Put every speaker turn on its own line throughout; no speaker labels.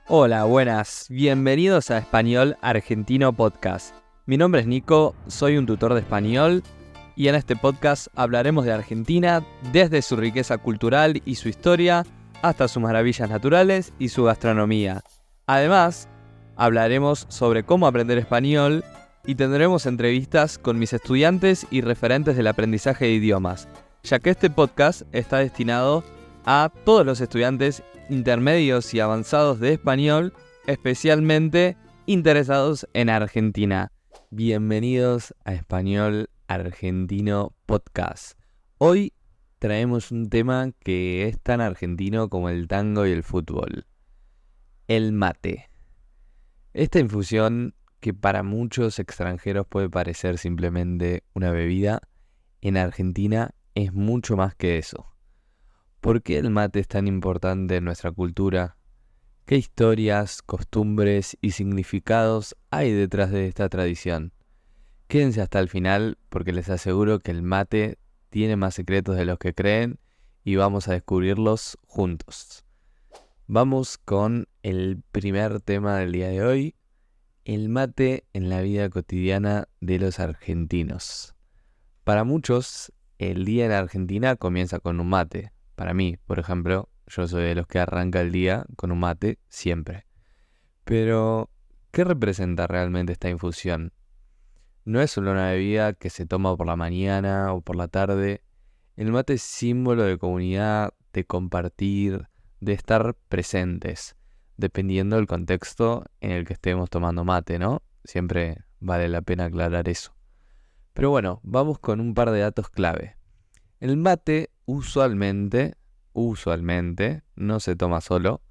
Hola, buenas. Bienvenidos a Español Argentino Podcast. Mi nombre es Nico, soy un tutor de español y en este podcast hablaremos de Argentina desde su riqueza cultural y su historia hasta sus maravillas naturales y su gastronomía. Además, hablaremos sobre cómo aprender español y tendremos entrevistas con mis estudiantes y referentes del aprendizaje de idiomas, ya que este podcast está destinado a todos los estudiantes intermedios y avanzados de español, especialmente interesados en Argentina. Bienvenidos a Español Argentino Podcast. Hoy traemos un tema que es tan argentino como el tango y el fútbol: el mate. Esta infusión, que para muchos extranjeros puede parecer simplemente una bebida, en Argentina es mucho más que eso. ¿Por qué el mate es tan importante en nuestra cultura? ¿Qué historias, costumbres y significados hay detrás de esta tradición? Quédense hasta el final porque les aseguro que el mate tiene más secretos de los que creen y vamos a descubrirlos juntos. Vamos con el primer tema del día de hoy: el mate en la vida cotidiana de los argentinos. Para muchos, el día en Argentina comienza con un mate. Para mí, por ejemplo, yo soy de los que arranca el día con un mate siempre. Pero, ¿qué representa realmente esta infusión? No es solo una bebida que se toma por la mañana o por la tarde. El mate es símbolo de comunidad, de compartir, de estar presentes, dependiendo del contexto en el que estemos tomando mate, ¿no? Siempre vale la pena aclarar eso. Pero bueno, vamos con un par de datos clave. El mate usualmente no se toma solo.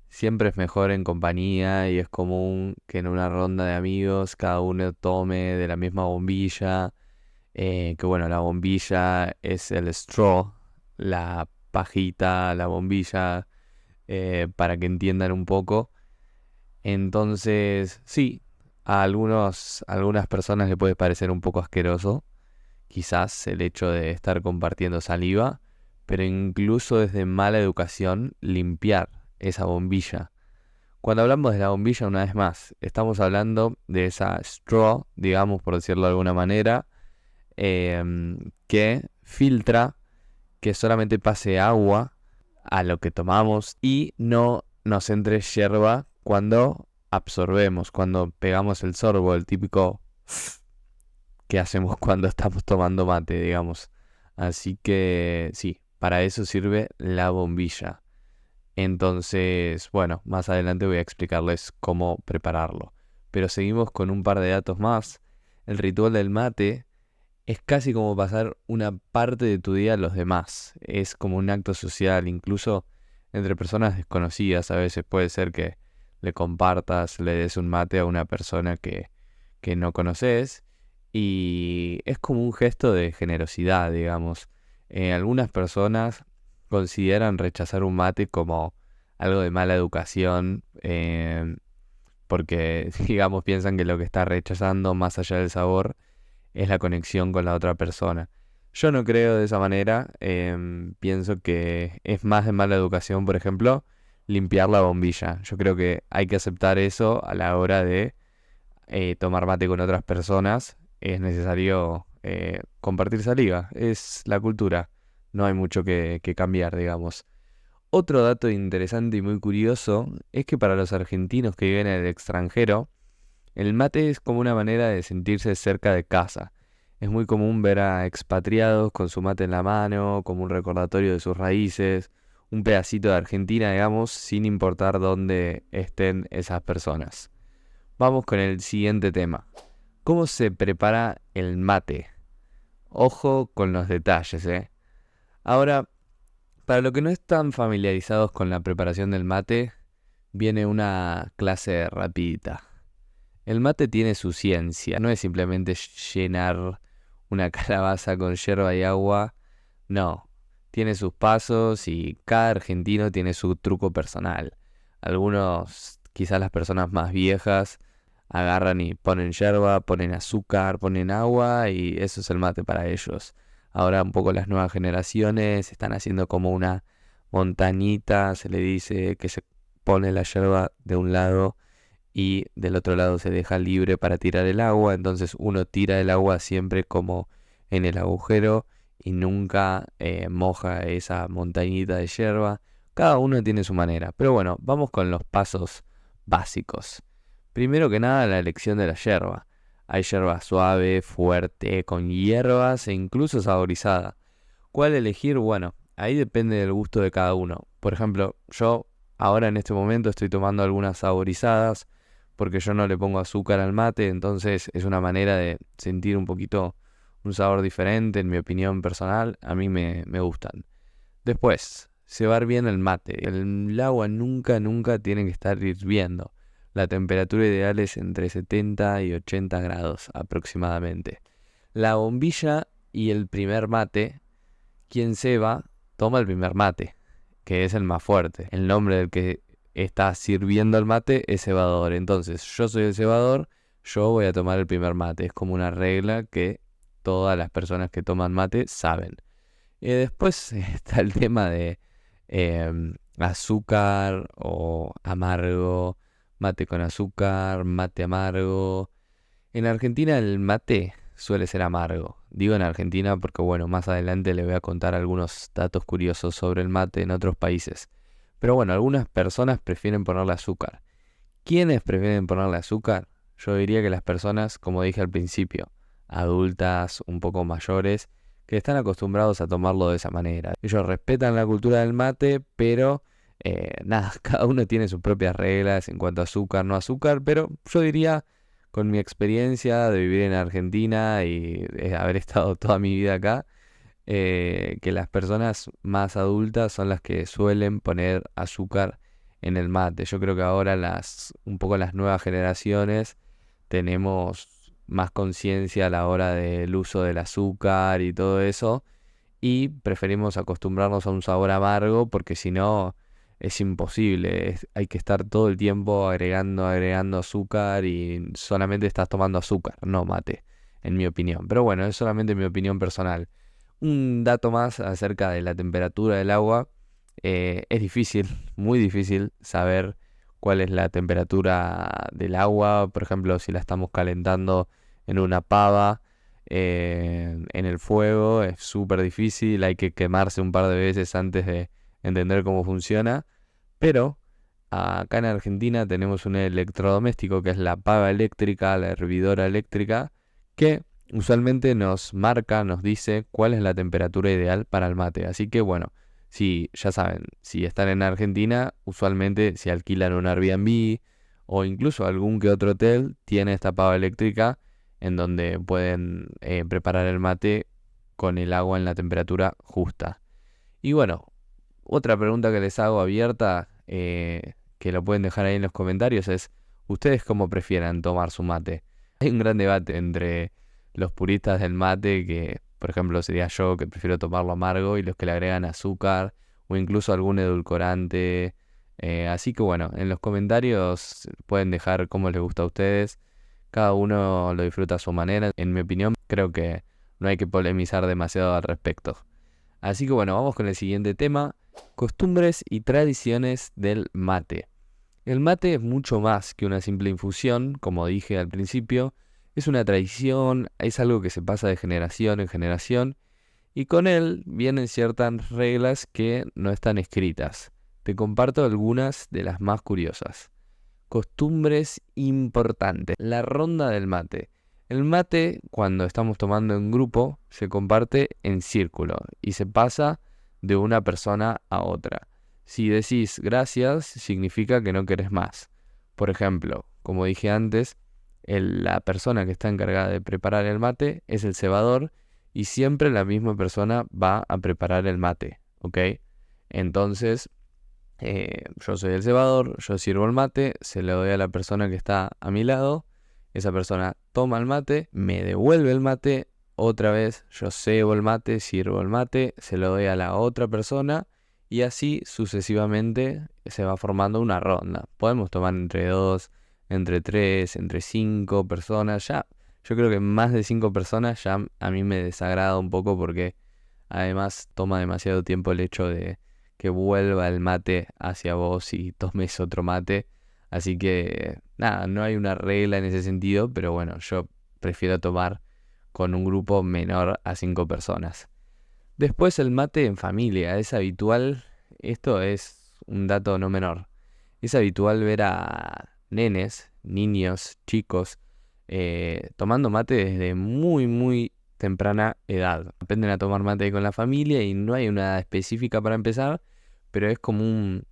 Siempre es mejor en compañía y es común que en una ronda de amigos cada uno tome de la misma bombilla. Que bueno, la bombilla es el straw, la pajita, la bombilla, para que entiendan un poco. Entonces, sí, a algunas personas le puede parecer un poco asqueroso, quizás el hecho de estar compartiendo saliva, pero incluso desde mala educación limpiar esa bombilla. Cuando hablamos de la bombilla, una vez más, estamos hablando de esa straw, digamos, por decirlo de alguna manera, que filtra que solamente pase agua a lo que tomamos y no nos entre yerba cuando absorbemos, cuando pegamos el sorbo, el típico que hacemos cuando estamos tomando mate, digamos. Así que sí, para eso sirve la bombilla. Entonces, bueno, más adelante voy a explicarles cómo prepararlo. Pero seguimos con un par de datos más. El ritual del mate es casi como pasar una parte de tu día a los demás. Es como un acto social, incluso entre personas desconocidas. A veces puede ser que le compartas, le des un mate a una persona que no conoces. Y es como un gesto de generosidad, digamos. Algunas personas consideran rechazar un mate como algo de mala educación, porque, digamos, piensan que lo que está rechazando, más allá del sabor, es la conexión con la otra persona. Yo no creo de esa manera. Pienso que es más de mala educación, por ejemplo, limpiar la bombilla. Yo creo que hay que aceptar eso a la hora de tomar mate con otras personas. Es necesario compartir saliva. Es la cultura. No hay mucho que cambiar, digamos. Otro dato interesante y muy curioso es que para los argentinos que viven en el extranjero, el mate es como una manera de sentirse cerca de casa. Es muy común ver a expatriados con su mate en la mano, como un recordatorio de sus raíces, un pedacito de Argentina, digamos, sin importar dónde estén esas personas. Vamos con el siguiente tema. ¿Cómo se prepara el mate? Ojo con los detalles, ¿eh? Ahora, para los que no están familiarizados con la preparación del mate, viene una clase rapidita. El mate tiene su ciencia, no es simplemente llenar una calabaza con yerba y agua, no. Tiene sus pasos y cada argentino tiene su truco personal. Algunos, quizás las personas más viejas, agarran y ponen yerba, ponen azúcar, ponen agua y eso es el mate para ellos. Ahora un poco las nuevas generaciones están haciendo como una montañita, se le dice, que se pone la yerba de un lado y del otro lado se deja libre para tirar el agua, entonces uno tira el agua siempre como en el agujero y nunca moja esa montañita de yerba. Cada uno tiene su manera, pero bueno, vamos con los pasos básicos. Primero que nada, la elección de la yerba. Hay yerba suave, fuerte, con hierbas e incluso saborizada. ¿Cuál elegir? Bueno, ahí depende del gusto de cada uno. Por ejemplo, yo ahora en este momento estoy tomando algunas saborizadas porque yo no le pongo azúcar al mate, entonces es una manera de sentir un poquito un sabor diferente, en mi opinión personal, a mí me gustan. Después, cebar bien el mate. El agua nunca tiene que estar hirviendo. La temperatura ideal es entre 70 y 80 grados aproximadamente. La bombilla y el primer mate, quien ceba, toma el primer mate, que es el más fuerte. El nombre del que está sirviendo el mate es cebador. Entonces, yo soy el cebador, yo voy a tomar el primer mate. Es como una regla que todas las personas que toman mate saben. Después está el tema de azúcar o amargo, mate con azúcar, mate amargo. En Argentina el mate suele ser amargo. Digo en Argentina porque bueno, más adelante le voy a contar algunos datos curiosos sobre el mate en otros países. Pero bueno, algunas personas prefieren ponerle azúcar. ¿Quiénes prefieren ponerle azúcar? Yo diría que las personas, como dije al principio, adultas, un poco mayores, que están acostumbrados a tomarlo de esa manera. Ellos respetan la cultura del mate, pero nada, cada uno tiene sus propias reglas en cuanto a azúcar, no azúcar, pero yo diría, con mi experiencia de vivir en Argentina y haber estado toda mi vida acá, que las personas más adultas son las que suelen poner azúcar en el mate. Yo creo que ahora un poco las nuevas generaciones tenemos más conciencia a la hora del uso del azúcar y todo eso, y preferimos acostumbrarnos a un sabor amargo porque si no es imposible. Hay que estar todo el tiempo agregando azúcar y solamente estás tomando azúcar, no mate, en mi opinión. Pero bueno, es solamente mi opinión personal. Un dato más acerca de la temperatura del agua. Es difícil, muy difícil saber cuál es la temperatura del agua. Por ejemplo, si la estamos calentando en una pava, en el fuego, es súper difícil. Hay que quemarse un par de veces antes de entender cómo funciona. Pero acá en Argentina tenemos un electrodoméstico que es la pava eléctrica, la hervidora eléctrica, que usualmente nos marca, nos dice cuál es la temperatura ideal para el mate. Así que bueno, si ya saben, si están en Argentina, usualmente si alquilan un Airbnb o incluso algún que otro hotel, tiene esta pava eléctrica en donde pueden preparar el mate con el agua en la temperatura justa. Y bueno, otra pregunta que les hago abierta, que lo pueden dejar ahí en los comentarios, es: ¿ustedes cómo prefieran tomar su mate? Hay un gran debate entre los puristas del mate, que por ejemplo sería yo, que prefiero tomarlo amargo, y los que le agregan azúcar o incluso algún edulcorante. Así que bueno, en los comentarios pueden dejar cómo les gusta a ustedes. Cada uno lo disfruta a su manera. En mi opinión, creo que no hay que polemizar demasiado al respecto. Así que bueno, vamos con el siguiente tema: costumbres y tradiciones del mate. El mate es mucho más que una simple infusión, como dije al principio. Es una tradición, es algo que se pasa de generación en generación, y con él vienen ciertas reglas que no están escritas. Te comparto algunas de las más curiosas. Costumbres importantes. La ronda del mate. El mate, cuando estamos tomando en grupo, se comparte en círculo y se pasa de una persona a otra. Si decís gracias, significa que no querés más. Por ejemplo, como dije antes, la persona que está encargada de preparar el mate es el cebador, y siempre la misma persona va a preparar el mate, ¿ok? Entonces, yo soy el cebador, yo sirvo el mate, se lo doy a la persona que está a mi lado, esa persona toma el mate, me devuelve el mate, otra vez yo cebo el mate, sirvo el mate, se lo doy a la otra persona, y así sucesivamente se va formando una ronda. Podemos tomar entre dos, entre tres, entre cinco personas, ya. Yo creo que más de cinco personas ya a mí me desagrada un poco porque además toma demasiado tiempo el hecho de que vuelva el mate hacia vos y tomes otro mate. Así que nada, no hay una regla en ese sentido, pero bueno, yo prefiero tomar con un grupo menor a 5 personas. Después el mate en familia, es habitual, esto es un dato no menor, es habitual ver a nenes, niños, chicos, tomando mate desde muy, muy temprana edad. Aprenden a tomar mate con la familia y no hay una edad específica para empezar, pero es común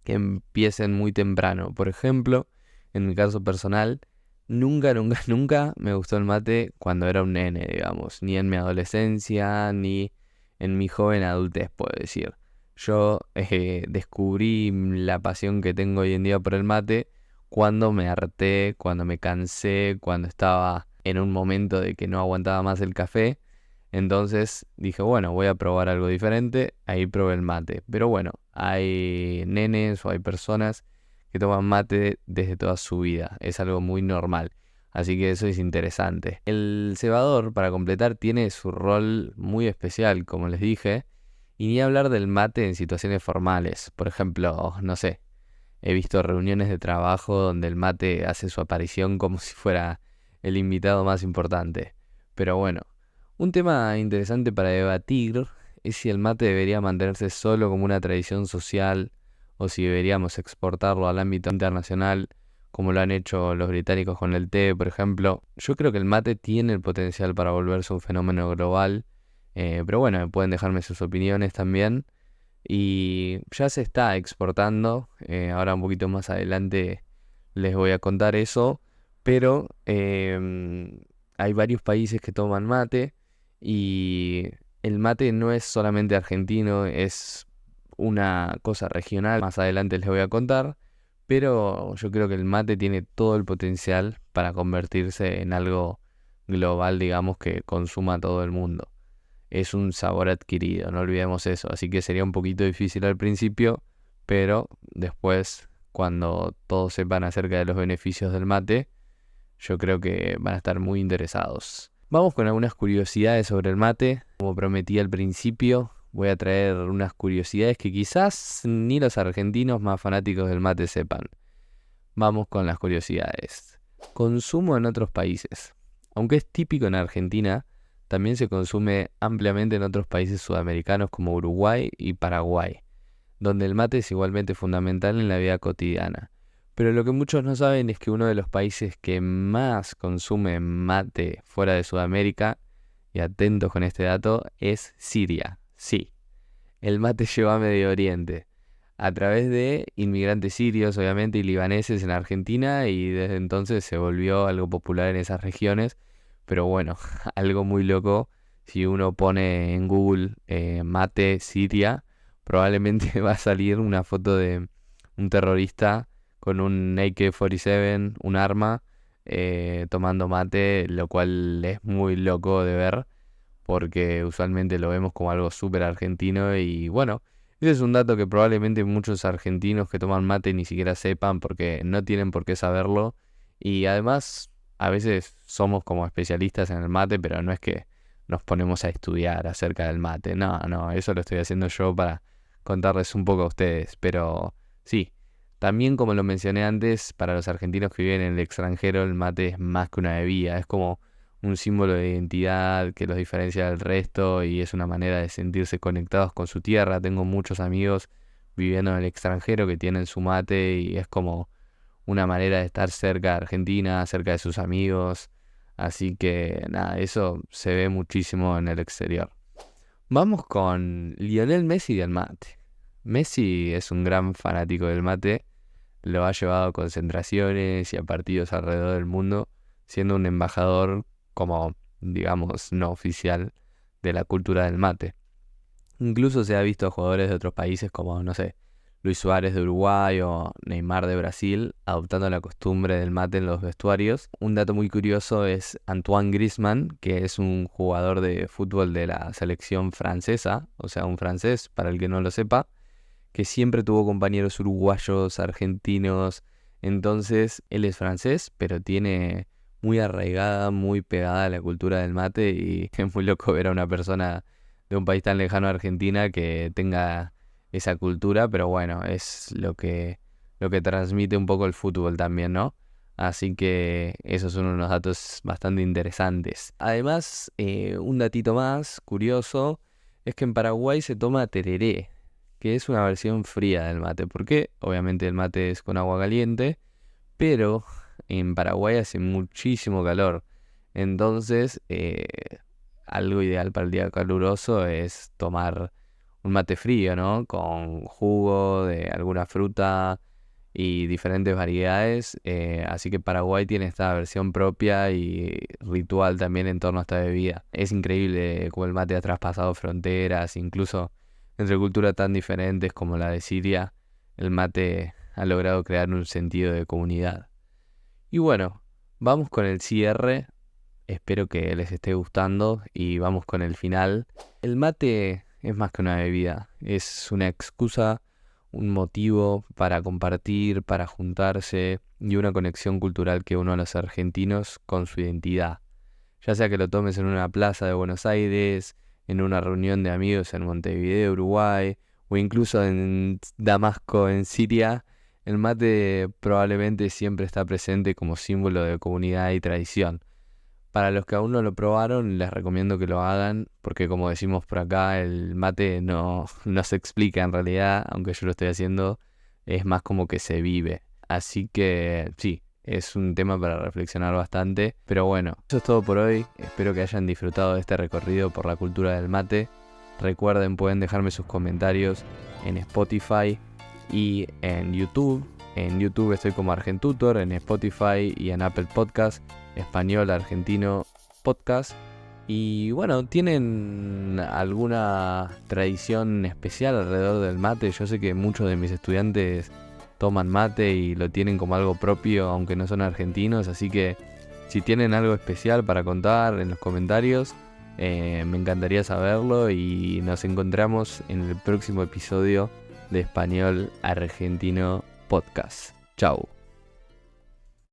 que empiecen muy temprano. Por ejemplo, en mi caso personal, nunca, nunca, nunca me gustó el mate cuando era un nene, digamos, ni en mi adolescencia, ni en mi joven adultez, puedo decir. Yo descubrí la pasión que tengo hoy en día por el mate cuando me harté, cuando me cansé, cuando estaba en un momento de que no aguantaba más el café. Entonces dije, bueno, voy a probar algo diferente. Ahí probé el mate. Pero bueno, hay nenes o hay personas que toman mate desde toda su vida. Es algo muy normal. Así que eso es interesante. El cebador, para completar, tiene su rol muy especial, como les dije. Y ni hablar del mate en situaciones formales. Por ejemplo, no sé, he visto reuniones de trabajo donde el mate hace su aparición como si fuera el invitado más importante. Pero bueno, un tema interesante para debatir es si el mate debería mantenerse solo como una tradición social o si deberíamos exportarlo al ámbito internacional como lo han hecho los británicos con el té, por ejemplo. Yo creo que el mate tiene el potencial para volverse un fenómeno global, pero bueno, pueden dejarme sus opiniones también. Y ya se está exportando, ahora un poquito más adelante les voy a contar eso, pero hay varios países que toman mate y el mate no es solamente argentino, es una cosa regional, más adelante les voy a contar, pero yo creo que el mate tiene todo el potencial para convertirse en algo global, digamos, que consuma todo el mundo. Es un sabor adquirido, no olvidemos eso. Así que sería un poquito difícil al principio, pero después, cuando todos sepan acerca de los beneficios del mate, yo creo que van a estar muy interesados. Vamos con algunas curiosidades sobre el mate. Como prometí al principio, voy a traer unas curiosidades que quizás ni los argentinos más fanáticos del mate sepan. Vamos con las curiosidades. Consumo en otros países. Aunque es típico en Argentina, también se consume ampliamente en otros países sudamericanos como Uruguay y Paraguay, donde el mate es igualmente fundamental en la vida cotidiana. Pero lo que muchos no saben es que uno de los países que más consume mate fuera de Sudamérica, y atentos con este dato, es Siria. Sí, el mate llegó a Medio Oriente a través de inmigrantes sirios, obviamente, y libaneses en Argentina, y desde entonces se volvió algo popular en esas regiones. Pero bueno, algo muy loco, si uno pone en Google mate Siria, probablemente va a salir una foto de un terrorista con un AK-47, un arma, tomando mate, lo cual es muy loco de ver, porque usualmente lo vemos como algo súper argentino y bueno, ese es un dato que probablemente muchos argentinos que toman mate ni siquiera sepan porque no tienen por qué saberlo y además a veces somos como especialistas en el mate, pero no es que nos ponemos a estudiar acerca del mate, no, no, eso lo estoy haciendo yo para contarles un poco a ustedes, pero sí. También como lo mencioné antes, para los argentinos que viven en el extranjero el mate es más que una bebida, es como un símbolo de identidad que los diferencia del resto y es una manera de sentirse conectados con su tierra. Tengo muchos amigos viviendo en el extranjero que tienen su mate y es como una manera de estar cerca de Argentina, cerca de sus amigos. Así que nada, eso se ve muchísimo en el exterior. Vamos con Lionel Messi del mate. Messi es un gran fanático del mate, lo ha llevado a concentraciones y a partidos alrededor del mundo, siendo un embajador como, digamos, no oficial de la cultura del mate. Incluso se ha visto a jugadores de otros países como, no sé, Luis Suárez de Uruguay o Neymar de Brasil adoptando la costumbre del mate en los vestuarios. Un dato muy curioso es Antoine Griezmann, que es un jugador de fútbol de la selección francesa, o sea, un francés, para el que no lo sepa, que siempre tuvo compañeros uruguayos, argentinos. Entonces, él es francés, pero tiene muy arraigada, muy pegada a la cultura del mate y es muy loco ver a una persona de un país tan lejano a Argentina que tenga esa cultura, pero bueno, es lo que transmite un poco el fútbol también, ¿no? Así que esos son unos datos bastante interesantes. Además, un datito más curioso es que en Paraguay se toma tereré, que es una versión fría del mate, porque obviamente el mate es con agua caliente, pero en Paraguay hace muchísimo calor. Entonces, algo ideal para el día caluroso es tomar un mate frío, ¿no? Con jugo de alguna fruta y diferentes variedades. Así que Paraguay tiene esta versión propia y ritual también en torno a esta bebida. Es increíble cómo el mate ha traspasado fronteras, incluso entre culturas tan diferentes como la de Siria, el mate ha logrado crear un sentido de comunidad. Y bueno, vamos con el cierre. Espero que les esté gustando y vamos con el final. El mate es más que una bebida, es una excusa, un motivo para compartir, para juntarse y una conexión cultural que une a los argentinos con su identidad. Ya sea que lo tomes en una plaza de Buenos Aires, en una reunión de amigos en Montevideo, Uruguay, o incluso en Damasco, en Siria, el mate probablemente siempre está presente como símbolo de comunidad y tradición. Para los que aún no lo probaron, les recomiendo que lo hagan, porque como decimos por acá, el mate no se explica en realidad, aunque yo lo estoy haciendo, es más como que se vive. Así que sí, es un tema para reflexionar bastante. Pero bueno, eso es todo por hoy. Espero que hayan disfrutado de este recorrido por la cultura del mate. Recuerden, pueden dejarme sus comentarios en Spotify y en YouTube. En YouTube estoy como Argentutor, en Spotify y en Apple Podcast, español, argentino, podcast. Y bueno, ¿tienen alguna tradición especial alrededor del mate? Yo sé que muchos de mis estudiantes toman mate y lo tienen como algo propio, aunque no son argentinos. Así que si tienen algo especial para contar en los comentarios, me encantaría saberlo y nos encontramos en el próximo episodio de Español Argentino Podcast. Chau.